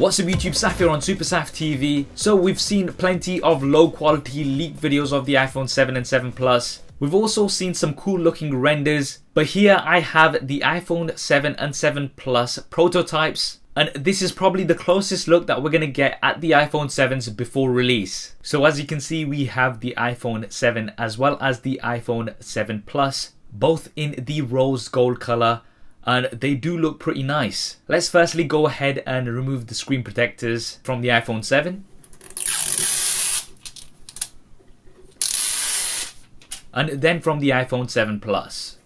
What's up YouTube, Saf here on Super Saf TV. So we've seen plenty of low quality leaked videos of the iPhone 7 and 7 Plus. We've also seen some cool looking renders, but here I have the iPhone 7 and 7 Plus prototypes, and this is probably the closest look that we're going to get at the iPhone 7s before release. So as you can see, we have the iPhone 7 as well as the iPhone 7 Plus, both in the rose gold color, and they do look pretty nice. Let's firstly go ahead and remove the screen protectors from the iPhone 7. And then from the iPhone 7 Plus.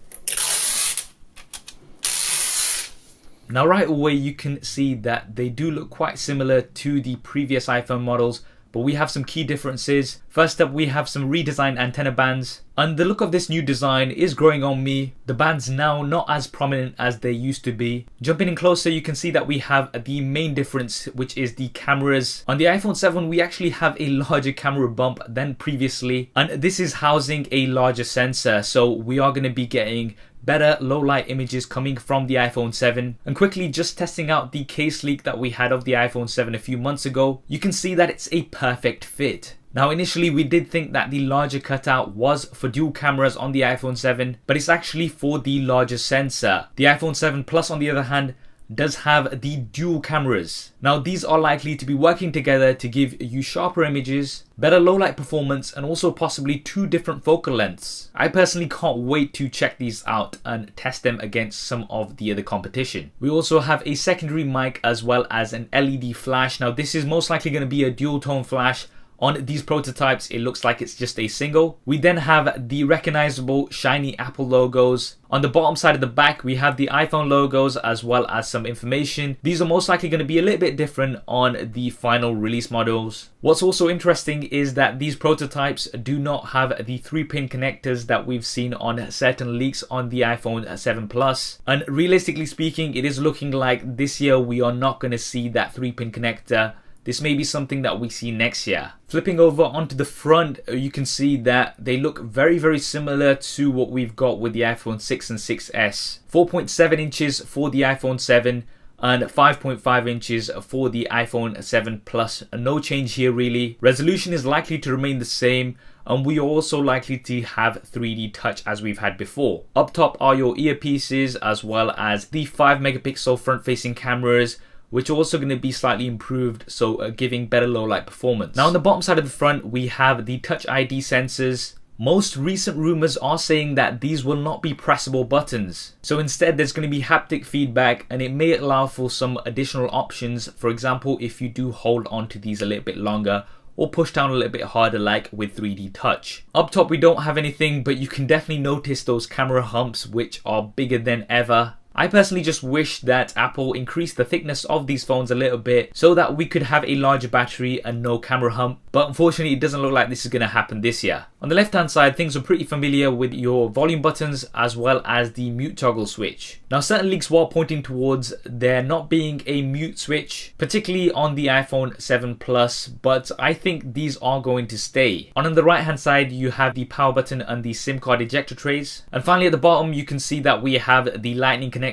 Now right away you can see that they do look quite similar to the previous iPhone models, but we have some key differences. First up, we have some redesigned antenna bands, and the look of this new design is growing on me. The bands now not as prominent as they used to be. Jumping in closer, you can see that we have the main difference, which is the cameras. On the iPhone 7 we actually have a larger camera bump than previously, and this is housing a larger sensor, so we are going to be getting better low light images coming from the iPhone 7. And quickly just testing out the case leak that we had of the iPhone 7 a few months ago, you can see that it's a perfect fit. Now initially we did think that the larger cutout was for dual cameras on the iPhone 7, but it's actually for the larger sensor. The iPhone 7 Plus on the other hand does have the dual cameras. Now these are likely to be working together to give you sharper images, better low light performance, and also possibly two different focal lengths. I personally can't wait to check these out and test them against some of the other competition. We also have a secondary mic as well as an LED flash. Now this is most likely going to be a dual tone flash. On these prototypes it looks like it's just a single. We then have the recognizable shiny Apple logos. On the bottom side of the back we have the iPhone logos as well as some information. These are most likely going to be a little bit different on the final release models. What's also interesting is that these prototypes do not have the 3-pin connectors that we've seen on certain leaks on the iPhone 7 Plus. And realistically speaking, it is looking like this year we are not going to see that 3-pin connector. This may be something that we see next year. Flipping over onto the front, you can see that they look very similar to what we've got with the iPhone 6 and 6S. 4.7 inches for the iPhone 7 and 5.5 inches for the iPhone 7 Plus. No change here really. Resolution is likely to remain the same, and we are also likely to have 3D touch as we've had before. Up top are your earpieces as well as the 5 megapixel front facing cameras, which are also going to be slightly improved, so giving better low light performance. Now on the bottom side of the front we have the Touch ID sensors. Most recent rumors are saying that these will not be pressable buttons, so instead there's going to be haptic feedback, and it may allow for some additional options. For example, if you do hold on to these a little bit longer or push down a little bit harder like with 3D touch. Up top we don't have anything, but you can definitely notice those camera humps which are bigger than ever. I personally just wish that Apple increased the thickness of these phones a little bit so that we could have a larger battery and no camera hump, but unfortunately it doesn't look like this is going to happen this year. On the left hand side, things are pretty familiar with your volume buttons as well as the mute toggle switch. Now certain leaks were pointing towards there not being a mute switch, particularly on the iPhone 7 Plus, but I think these are going to stay. On the right hand side you have the power button and the SIM card ejector trays, and finally at the bottom you can see that we have the lightning connector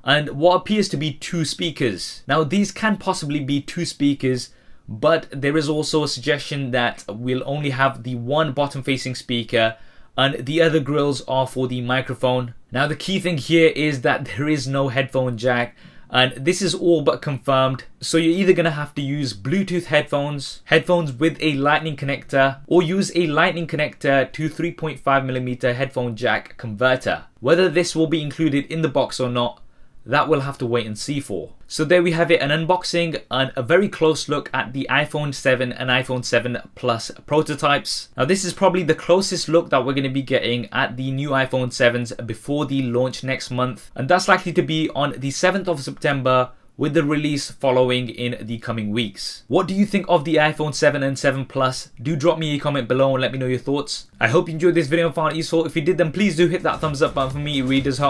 and what appears to be 2 speakers. Now these can possibly be 2 speakers, but there is also a suggestion that we'll only have the one bottom facing speaker and the other grills are for the microphone. Now the key thing here is that there is no headphone jack, and this is all but confirmed, so you're either going to have to use Bluetooth headphones with a lightning connector, or use a lightning connector to 3.5mm headphone jack converter. Whether this will be included in the box or not, that we'll have to wait and see for. So there we have it, an unboxing and a very close look at the iPhone 7 and iPhone 7 Plus prototypes. Now this is probably the closest look that we're going to be getting at the new iPhone 7s before the launch next month, and that's likely to be on the 7th of September, with the release following in the coming weeks. What do you think of the iPhone 7 and 7 Plus? Do drop me a comment below and let me know your thoughts. I hope you enjoyed this video and found it useful. If you did, then please do hit that thumbs up button for me. It really does help